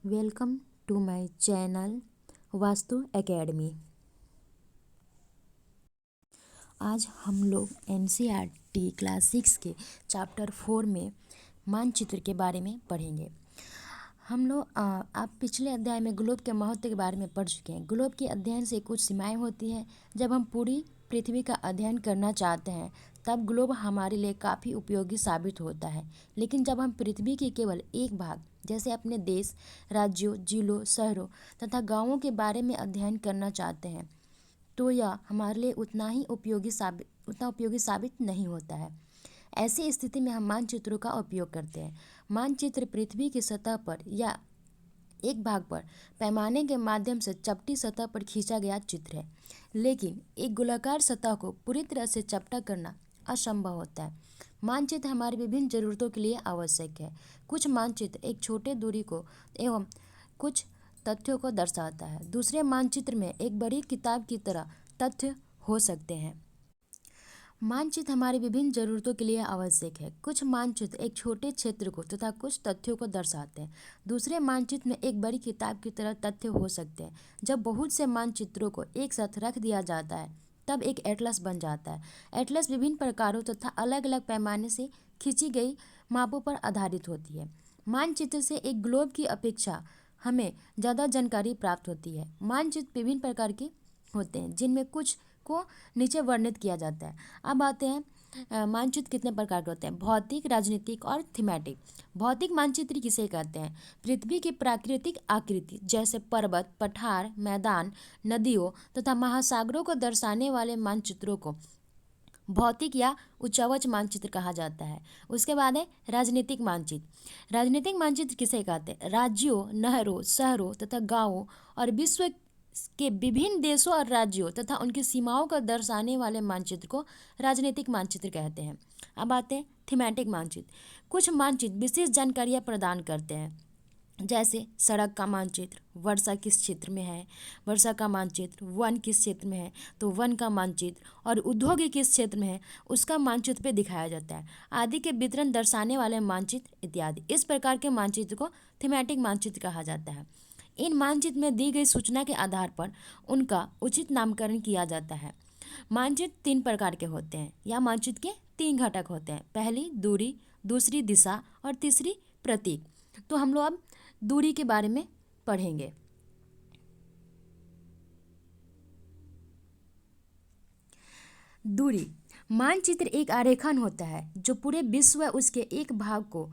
Welcome to my channel Vastu Academy. आज हम लोग एनसीईआरटी क्लास 6 के चैप्टर 4 में मानचित्र के बारे में पढ़ेंगे। हम लोग आप पिछले अध्याय में ग्लोब के महत्व के बारे में पढ़ चुके हैं। ग्लोब के अध्ययन से कुछ सीमाएं होती हैं। जब हम पूरी पृथ्वी का अध्ययन करना चाहते हैं तब ग्लोब हमारे लिए काफ़ी उपयोगी साबित होता है। लेकिन जब हम पृथ्वी के केवल एक भाग जैसे अपने देश, राज्यों, जिलों, शहरों तथा गांवों के बारे में अध्ययन करना चाहते हैं तो यह हमारे लिए उतना उपयोगी साबित नहीं होता है। ऐसी स्थिति में हम मानचित्रों का उपयोग करते हैं। मानचित्र पृथ्वी की सतह पर या एक भाग पर पैमाने के माध्यम से चपटी सतह पर खींचा गया चित्र है, लेकिन एक गोलाकार सतह को पूरी तरह से चपटा करना असंभव होता है। मानचित्र हमारी विभिन्न जरूरतों के लिए आवश्यक है। कुछ मानचित्र एक छोटे दूरी को एवं कुछ तथ्यों को दर्शाता है। दूसरे मानचित्र में एक बड़ी किताब की तरह तथ्य हो सकते हैं। मानचित्र हमारी विभिन्न जरूरतों के लिए आवश्यक है। कुछ मानचित्र एक छोटे क्षेत्र को तथा कुछ तथ्यों को दर्शाते हैं। दूसरे मानचित्र में एक बड़ी किताब की तरह तथ्य हो सकते हैं। जब बहुत से मानचित्रों को एक साथ रख दिया जाता है तब एक एटलस बन जाता है। एटलस विभिन्न प्रकारों तथा अलग अलग पैमाने से खींची गई मापों पर आधारित होती है। मानचित्र से एक ग्लोब की अपेक्षा हमें ज़्यादा जानकारी प्राप्त होती है। मानचित्र विभिन्न प्रकार के होते हैं जिनमें कुछ को नीचे वर्णित किया जाता है। अब आते हैं मानचित्र कितने प्रकार के होते हैं। भौतिक, राजनीतिक और थीमेटिक। भौतिक मानचित्र किसे कहते हैं? पृथ्वी की प्राकृतिक आकृति जैसे पर्वत, पठार, मैदान, नदियों तथा महासागरों को दर्शाने वाले मानचित्रों को भौतिक या उच्चावच मानचित्र कहा जाता है। उसके बाद है राजनीतिक मानचित्र। राजनीतिक मानचित्र किसे कहते हैं? राज्यों, नहरों, शहरों तथा गांवों और विश्व के विभिन्न देशों और राज्यों तथा उनकी सीमाओं को दर्शाने वाले मानचित्र को राजनीतिक मानचित्र कहते हैं। अब आते हैं थीमेटिक मानचित्र। कुछ मानचित्र विशेष जानकारियाँ प्रदान करते हैं, जैसे सड़क का मानचित्र, वर्षा किस क्षेत्र में है, वर्षा का मानचित्र, वन किस क्षेत्र में है तो वन का मानचित्र, और उद्योग किस क्षेत्र में है उसका मानचित्र पे दिखाया जाता है, आदि के वितरण दर्शाने वाले मानचित्र इत्यादि। इस प्रकार के मानचित्र को थीमेटिक मानचित्र कहा जाता है। इन मानचित्र में दी गई सूचना के आधार पर उनका उचित नामकरण किया जाता है। मानचित्र 3 प्रकार के होते हैं या मानचित्र के 3 घटक होते हैं। पहली दूरी, दूसरी दिशा और तीसरी प्रतीक। तो हम लोग अब दूरी के बारे में पढ़ेंगे। दूरी मानचित्र एक आरेखन होता है जो पूरे विश्व व उसके एक भाग को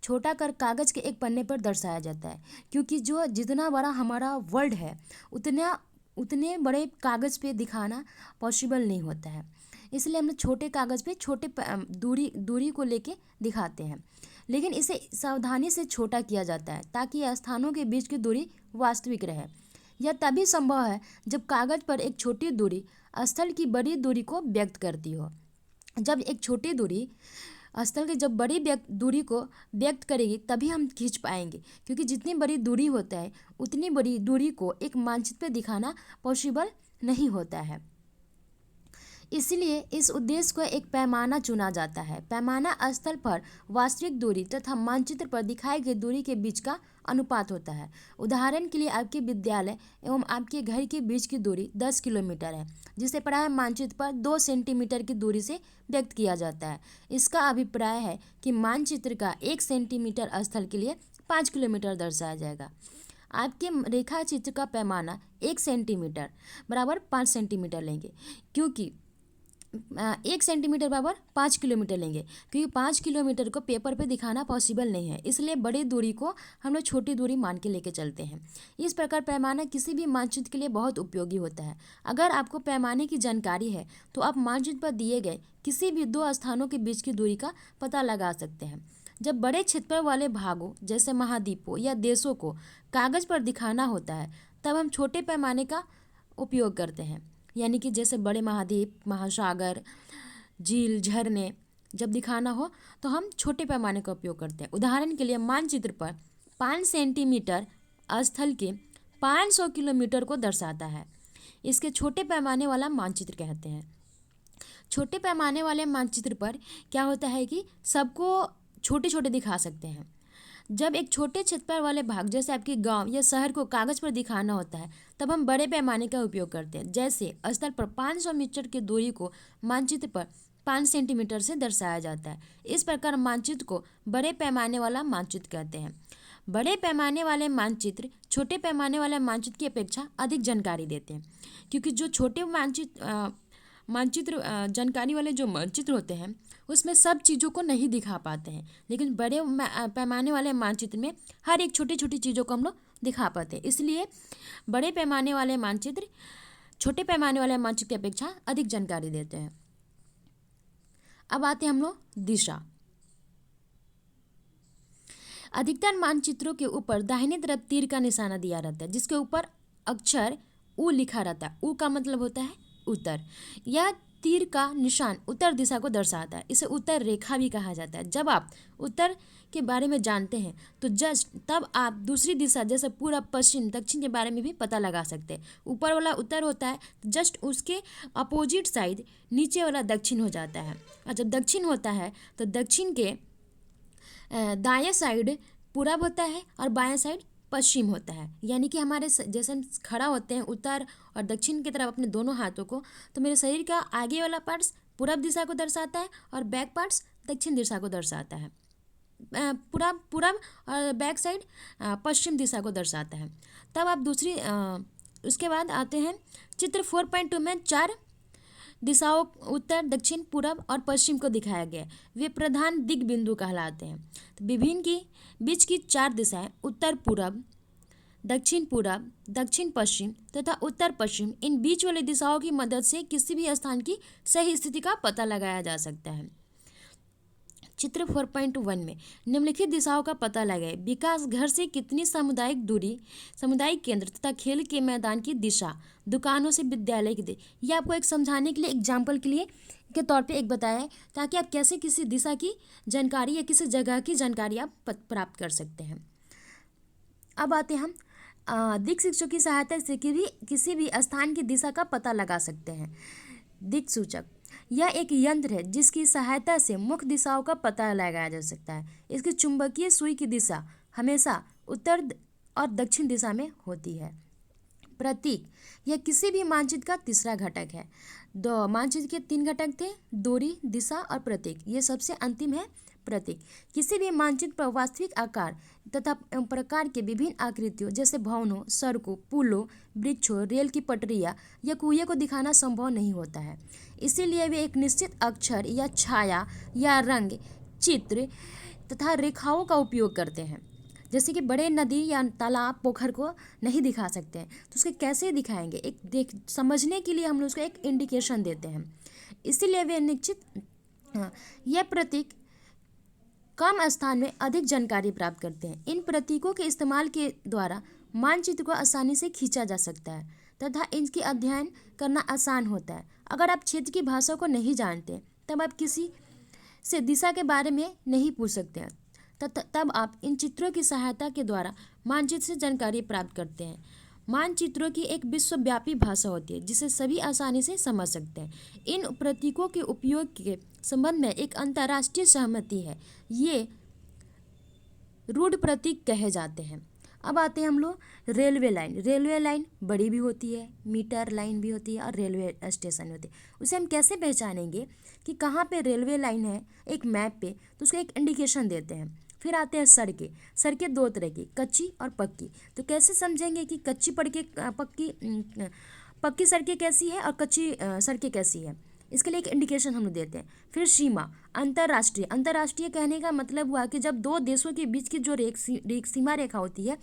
छोटा कर कागज के एक पन्ने पर दर्शाया जाता है। क्योंकि जो जितना बड़ा हमारा वर्ल्ड है उतने बड़े कागज पे दिखाना पॉसिबल नहीं होता है, इसलिए हम लोग छोटे कागज पे छोटे दूरी को लेके दिखाते हैं। लेकिन इसे सावधानी से छोटा किया जाता है ताकि स्थानों के बीच की दूरी वास्तविक रहे। यह तभी संभव है जब कागज पर एक छोटी दूरी स्थल की बड़ी दूरी को व्यक्त करती हो। जब एक छोटी दूरी स्थल की जब बड़ी दूरी को व्यक्त करेगी तभी हम खींच पाएंगे, क्योंकि जितनी बड़ी दूरी होता है उतनी बड़ी दूरी को एक मानचित्र पर दिखाना पॉसिबल नहीं होता है। इसलिए इस उद्देश्य को एक पैमाना चुना जाता है। पैमाना स्थल पर वास्तविक दूरी तथा मानचित्र पर दिखाई गई दूरी के बीच का अनुपात होता है। उदाहरण के लिए आपके विद्यालय एवं आपके घर के बीच की दूरी 10 किलोमीटर है, जिसे प्रायः मानचित्र पर 2 सेंटीमीटर की दूरी से व्यक्त किया जाता है। इसका अभिप्राय है कि मानचित्र का 1 सेंटीमीटर स्थल के लिए 5 किलोमीटर दर्शाया जाएगा। आपके रेखा चित्र का पैमाना 1 सेंटीमीटर बराबर 5 सेंटीमीटर लेंगे, क्योंकि 1 सेंटीमीटर बराबर 5 किलोमीटर लेंगे, क्योंकि 5 किलोमीटर को पेपर पे दिखाना पॉसिबल नहीं है, इसलिए बड़ी दूरी को हम लोग छोटी दूरी मान के लेके चलते हैं। इस प्रकार पैमाना किसी भी मानचित्र के लिए बहुत उपयोगी होता है। अगर आपको पैमाने की जानकारी है तो आप मानचित्र पर दिए गए किसी भी 2 स्थानों के बीच की दूरी का पता लगा सकते हैं। जब बड़े क्षेत्रफल वाले भागों जैसे महाद्वीपों या देशों को कागज पर दिखाना होता है तब हम छोटे पैमाने का उपयोग करते हैं, यानी कि जैसे बड़े महाद्वीप, महासागर, झील, झरने जब दिखाना हो तो हम छोटे पैमाने का उपयोग करते हैं। उदाहरण के लिए मानचित्र पर 5 सेंटीमीटर स्थल के 500 किलोमीटर को दर्शाता है। इसके छोटे पैमाने वाला मानचित्र कहते हैं। छोटे पैमाने वाले मानचित्र पर क्या होता है कि सबको छोटे छोटे दिखा सकते हैं। जब एक छोटे क्षेत्रफल वाले भाग जैसे आपके गांव या शहर को कागज पर दिखाना होता है तब हम बड़े पैमाने का उपयोग करते हैं। जैसे स्थल पर 500 मीटर की दूरी को मानचित्र पर 5 सेंटीमीटर से दर्शाया जाता है। इस प्रकार मानचित्र को बड़े पैमाने वाला मानचित्र कहते हैं। बड़े पैमाने वाले मानचित्र छोटे पैमाने वाले मानचित्र की अपेक्षा अधिक जानकारी देते हैं, क्योंकि जो छोटे मानचित्र जानकारी वाले जो मानचित्र होते हैं उसमें सब चीज़ों को नहीं दिखा पाते हैं, लेकिन बड़े पैमाने वाले मानचित्र में हर एक छोटी छोटी चीज़ों को हम लोग दिखा पाते हैं। इसलिए बड़े पैमाने वाले मानचित्र छोटे पैमाने वाले मानचित्र की अपेक्षा अधिक जानकारी देते हैं। अब आते हैं हम लोग दिशा। अधिकतर मानचित्रों के ऊपर दाहिने तरफ तीर का निशाना दिया रहता है, जिसके ऊपर अक्षर उ लिखा रहता है। उ का मतलब होता है उत्तर। यह तीर का निशान उत्तर दिशा को दर्शाता है। इसे उत्तर रेखा भी कहा जाता है। जब आप उत्तर के बारे में जानते हैं तो जस्ट तब आप दूसरी दिशा जैसे पूरब पश्चिम दक्षिण के बारे में भी पता लगा सकते हैं। ऊपर वाला उत्तर होता है, जस्ट उसके अपोजिट साइड नीचे वाला दक्षिण हो जाता है। और जब दक्षिण होता है तो दक्षिण के दाएं साइड पूरब होता है और बाएं साइड पश्चिम होता है। यानी कि हमारे जैसे हम खड़ा होते हैं उत्तर और दक्षिण की तरफ अपने दोनों हाथों को, तो मेरे शरीर का आगे वाला पार्ट्स पूरब दिशा को दर्शाता है और बैक पार्ट्स दक्षिण दिशा को दर्शाता है। पूरब और बैक साइड पश्चिम दिशा को दर्शाता है। तब आप दूसरी उसके बाद आते हैं चित्र 4.2 में 4 दिशाओं उत्तर दक्षिण पूरब और पश्चिम को दिखाया गया है। वे प्रधान दिग बिंदु कहलाते हैं। तो विभिन्न की बीच की 4 दिशाएं उत्तर पूरब, दक्षिण पश्चिम तथा उत्तर पश्चिम, इन बीच वाली दिशाओं की मदद से किसी भी स्थान की सही स्थिति का पता लगाया जा सकता है। चित्र 4.1 में निम्नलिखित दिशाओं का पता लगाएं। विकास घर से कितनी सामुदायिक दूरी, सामुदायिक केंद्र तथा खेल के मैदान की दिशा, दुकानों से विद्यालय की दिशा। ये आपको एक समझाने के लिए एग्जाम्पल के तौर पे एक बताया है, ताकि आप कैसे किसी दिशा की जानकारी या किसी जगह की जानकारी आप प्राप्त कर सकते हैं। अब आते हैं हम दिक् सूचक की सहायता से किसी भी स्थान की दिशा का पता लगा सकते हैं। दिक् सूचक यह एक यंत्र है जिसकी सहायता से मुख्य दिशाओं का पता लगाया जा सकता है। इसकी चुंबकीय सुई की दिशा हमेशा उत्तर और दक्षिण दिशा में होती है। प्रतीक यह किसी भी मानचित्र का तीसरा घटक है। दो मानचित्र के 3 घटक थे, दूरी, दिशा और प्रतीक। ये सबसे अंतिम है प्रतीक। किसी भी मानचित्र पर वास्तविक आकार तथा प्रकार के विभिन्न आकृतियों जैसे भवनों, सड़कों, पुलों, वृक्षों, रेल की पटरियां या कुएं को दिखाना संभव नहीं होता है। इसीलिए वे एक निश्चित अक्षर या छाया या रंग, चित्र तथा रेखाओं का उपयोग करते हैं। जैसे कि बड़े नदी या तालाब, पोखर को नहीं दिखा सकते हैं तो उसके कैसे दिखाएंगे, एक समझने के लिए हम लोग उसको एक इंडिकेशन देते हैं। इसीलिए वे यह प्रतीक कम स्थान में अधिक जानकारी प्राप्त करते हैं। इन प्रतीकों के इस्तेमाल के द्वारा मानचित्र को आसानी से खींचा जा सकता है तथा इनकी अध्ययन करना आसान होता है। अगर आप क्षेत्र की भाषा को नहीं जानते तब आप किसी से दिशा के बारे में नहीं पूछ सकते हैं। तब आप इन चित्रों की सहायता के द्वारा मानचित्र से जानकारी प्राप्त करते हैं। मानचित्रों की एक विश्वव्यापी भाषा होती है जिसे सभी आसानी से समझ सकते हैं। इन प्रतीकों के उपयोग के संबंध में एक अंतर्राष्ट्रीय सहमति है। ये रूढ़ प्रतीक कहे जाते हैं। अब आते हैं हम लोग रेलवे लाइन। रेलवे लाइन बड़ी भी होती है, मीटर लाइन भी होती है और रेलवे स्टेशन होते हैं। उसे हम कैसे पहचानेंगे कि कहाँ पे रेलवे लाइन है एक मैप पे, तो उसको एक इंडिकेशन देते हैं। फिर आते हैं सड़कें। सड़कें 2 तरह की, कच्ची और पक्की। तो कैसे समझेंगे कि पक्की सड़कें कैसी है और कच्ची सड़कें कैसी है, इसके लिए एक इंडिकेशन हम लोग देते हैं। फिर सीमा, अंतर्राष्ट्रीय कहने का मतलब हुआ कि जब 2 देशों के बीच की जो सीमा रेखा होती है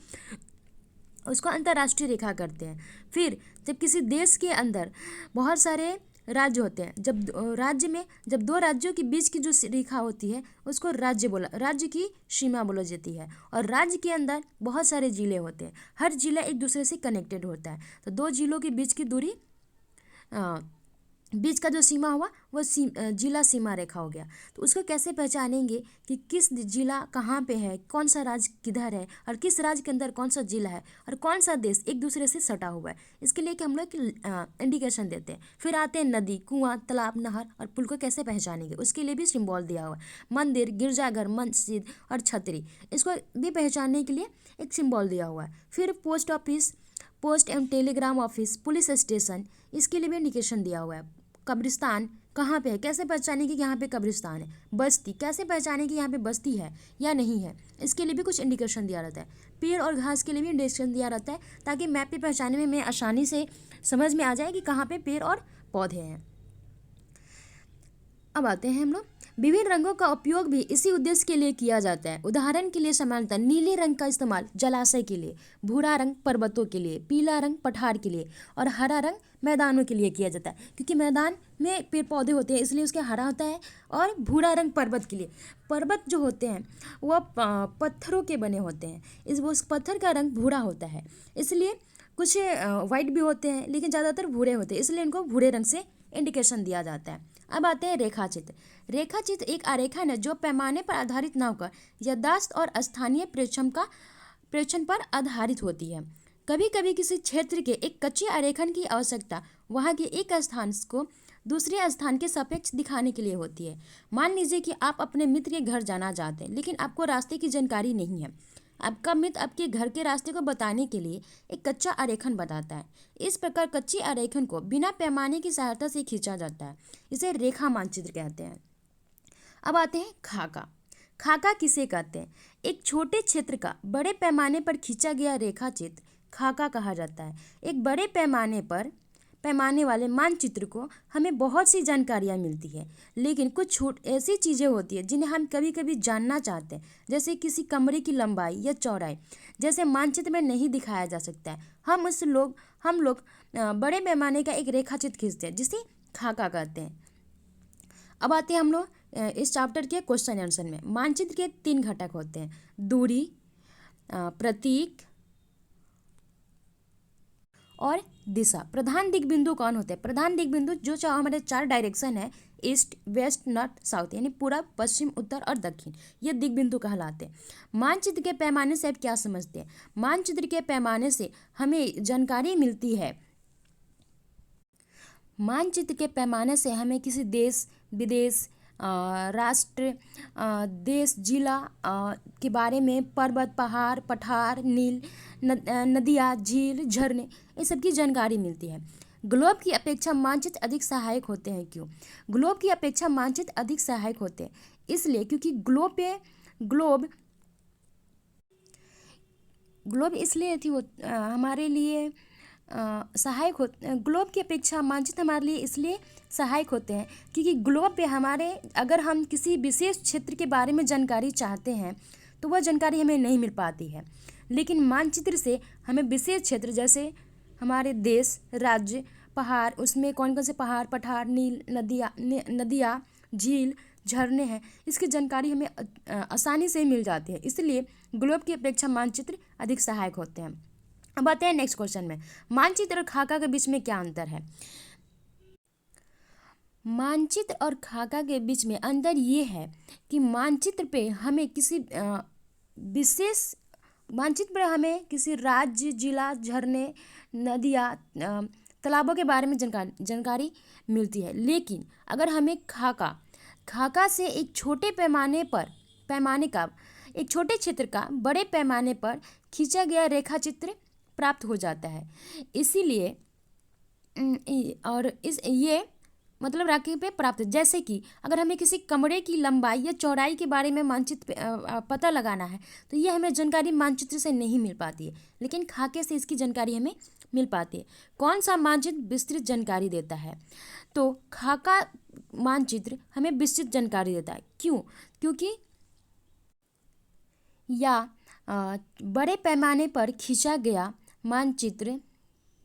उसको अंतर्राष्ट्रीय रेखा करते हैं। फिर जब किसी देश के अंदर बहुत सारे राज्य होते हैं, जब 2 राज्यों के बीच की जो रेखा होती है उसको राज्य की सीमा बोला जाती है। और राज्य के अंदर बहुत सारे जिले होते हैं, हर जिला एक दूसरे से कनेक्टेड होता है। तो 2 जिलों के बीच की दूरी बीच का जो सीमा हुआ वो जिला सीमा रेखा हो गया। तो उसको कैसे पहचानेंगे कि किस जिला कहाँ पे है, कौन सा राज्य किधर है, और किस राज्य के अंदर कौन सा जिला है, और कौन सा देश एक दूसरे से सटा हुआ है, इसके लिए कि हम लोग इंडिकेशन देते हैं। फिर आते हैं नदी, कुआं, तालाब, नहर और पुल को कैसे पहचानेंगे, उसके लिए भी सिंबल दिया हुआ है। मंदिर, गिरजाघर, मस्जिद और छतरी, इसको भी पहचानने के लिए एक सिंबल दिया हुआ है। फिर पोस्ट ऑफिस, पोस्ट एवं टेलीग्राम ऑफिस, पुलिस स्टेशन, इसके लिए भी इंडिकेशन दिया हुआ है। कब्रिस्तान कहाँ पे है, कैसे पहचाने कि यहाँ पे कब्रिस्तान है। बस्ती, कैसे पहचाने कि यहाँ पे बस्ती है या नहीं है, इसके लिए भी कुछ इंडिकेशन दिया रहता है। पेड़ और घास के लिए भी इंडिकेशन दिया रहता है, ताकि मैप पे पहचानने में हमें आसानी से समझ में आ जाए कि कहाँ पे पेड़ और पौधे हैं। अब आते हैं हम लोग, विभिन्न रंगों का उपयोग भी इसी उद्देश्य के लिए किया जाता है। उदाहरण के लिए समानता, नीले रंग का इस्तेमाल जलाशय के लिए, भूरा रंग पर्वतों के लिए, पीला रंग पठार के लिए और हरा रंग मैदानों के लिए किया जाता है, क्योंकि मैदान में पेड़ पौधे होते हैं इसलिए उसके हरा होता है। और भूरा रंग पर्वत के लिए, पर्वत जो होते हैं वह पत्थरों के बने होते हैं, उस पत्थर का रंग भूरा होता है, इसलिए कुछ वाइट भी होते हैं लेकिन ज़्यादातर भूरे होते हैं, इसलिए इनको भूरे रंग से इंडिकेशन दिया जाता है। अब आते हैं रेखा चित्र। रेखा चित्र एक आरेखन है जो पैमाने पर आधारित न होकर याददाश्त और स्थानीय प्रेक्षण पर आधारित होती है। कभी कभी किसी क्षेत्र के एक कच्चे आरेखन की आवश्यकता वहाँ के एक स्थान को दूसरे स्थान के सापेक्ष दिखाने के लिए होती है। मान लीजिए कि आप अपने मित्र के घर जाना चाहते हैं, लेकिन आपको रास्ते की जानकारी नहीं है। आपका मित्र आपके घर के रास्ते को बताने के लिए एक कच्चा आरेखन बताता है। इस प्रकार कच्ची आरेखन को बिना पैमाने की सहायता से खींचा जाता है, इसे रेखा मानचित्र कहते हैं। अब आते हैं खाका। खाका किसे कहते हैं? एक छोटे क्षेत्र का बड़े पैमाने पर खींचा गया रेखा चित्र खाका कहा जाता है। एक बड़े पैमाने वाले मानचित्र को हमें बहुत सी जानकारियाँ मिलती है, लेकिन कुछ ऐसी चीज़ें होती है जिन्हें हम कभी कभी जानना चाहते हैं, जैसे किसी कमरे की लंबाई या चौड़ाई, जैसे मानचित्र में नहीं दिखाया जा सकता है। हम लोग बड़े पैमाने का एक रेखा चित्र खींचते हैं जिसे खाका कहते हैं। अब आते हैं हम लोग इस चैप्टर के क्वेश्चन आंसर में। मानचित्र के 3 घटक होते हैं, दूरी, प्रतीक और दिशा। प्रधान दिग बिंदु कौन होते हैं? प्रधान दिग बिंदु जो हमारे 4 डायरेक्शन है, ईस्ट, वेस्ट, नॉर्थ, साउथ, यानी पूरब, पश्चिम, उत्तर और दक्षिण, ये दिग बिंदु कहलाते हैं। मानचित्र के पैमाने से आप क्या समझते हैं? मानचित्र के पैमाने से हमें जानकारी मिलती है, मानचित्र के पैमाने से हमें किसी देश, विदेश, राष्ट्र, देश, जिला के बारे में, पर्वत, पहाड़, पठार, नील, नदियाँ, झील, झरने, ये सब की जानकारी मिलती है। ग्लोब की अपेक्षा मानचित्र अधिक सहायक होते हैं। क्यों? ग्लोब की अपेक्षा मानचित्र अधिक सहायक होते हैं इसलिए क्योंकि ग्लोब इसलिए हमारे लिए सहायक हो, ग्लोब की अपेक्षा मानचित्र हमारे लिए इसलिए सहायक होते हैं क्योंकि ग्लोब पे अगर हम किसी विशेष क्षेत्र के बारे में जानकारी चाहते हैं तो वह जानकारी हमें नहीं मिल पाती है, लेकिन मानचित्र से हमें विशेष क्षेत्र, जैसे हमारे देश, राज्य, पहाड़, उसमें कौन कौन से पहाड़, पठार, नील, नदियाँ, झील, झरने हैं, इसकी जानकारी हमें आसानी से मिल जाती है, इसलिए ग्लोब की अपेक्षा मानचित्र अधिक सहायक होते हैं। अब आते हैं नेक्स्ट क्वेश्चन में, मानचित्र और खाका के बीच में क्या अंतर है? मानचित्र और खाका के बीच में अंतर ये है कि मानचित्र पे हमें किसी राज्य, जिला, झरने, नदियाँ, तालाबों के बारे में जानकारी मिलती है, लेकिन अगर हमें खाका से एक छोटे क्षेत्र का बड़े पैमाने पर खींचा गया रेखा चित्र प्राप्त हो जाता है। इसीलिए ये मतलब राखी पे प्राप्त, जैसे कि अगर हमें किसी कमरे की लंबाई या चौड़ाई के बारे में मानचित्र पता लगाना है तो ये हमें जानकारी मानचित्र से नहीं मिल पाती है, लेकिन खाके से इसकी जानकारी हमें मिल पाती है। कौन सा मानचित्र विस्तृत जानकारी देता है? तो खाका मानचित्र हमें विस्तृत जानकारी देता है। क्यों? क्योंकि बड़े पैमाने पर खींचा गया मानचित्र,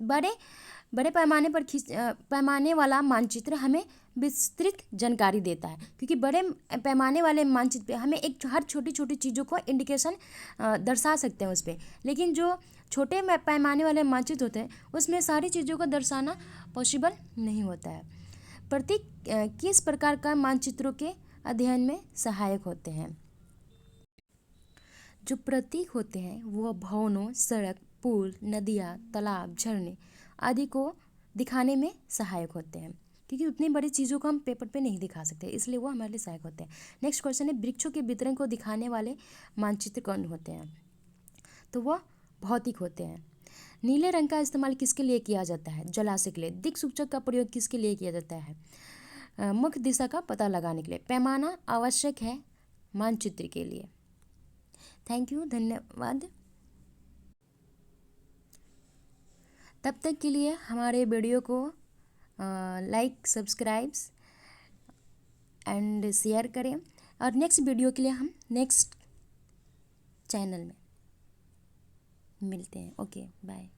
बड़े पैमाने वाला मानचित्र हमें विस्तृत जानकारी देता है, क्योंकि बड़े पैमाने वाले मानचित्र पे हमें हर छोटी छोटी चीज़ों को इंडिकेशन दर्शा सकते हैं उस पर, लेकिन जो छोटे पैमाने वाले मानचित्र होते हैं उसमें सारी चीज़ों को दर्शाना पॉसिबल नहीं होता है। प्रतीक किस प्रकार का मानचित्रों के अध्ययन में सहायक होते हैं? जो प्रतीक होते हैं वो भवनों, सड़क, पुल, नदियाँ, तालाब, झरने आदि को दिखाने में सहायक होते हैं, क्योंकि उतनी बड़ी चीज़ों को हम पेपर पे नहीं दिखा सकते, इसलिए वो हमारे लिए सहायक होते हैं। नेक्स्ट क्वेश्चन है, वृक्षों के वितरण को दिखाने वाले मानचित्र कौन होते हैं? तो वह भौतिक होते हैं। नीले रंग का इस्तेमाल किसके लिए किया जाता है? जलाशय के लिए। दिक्सूचक का प्रयोग किसके लिए किया जाता है? मुख्य दिशा का पता लगाने के लिए। पैमाना आवश्यक है मानचित्र के लिए। थैंक यू, धन्यवाद। तब तक के लिए हमारे वीडियो को लाइक, सब्सक्राइब्स एंड शेयर करें, और नेक्स्ट वीडियो के लिए हम नेक्स्ट चैनल में मिलते हैं। Okay, bye.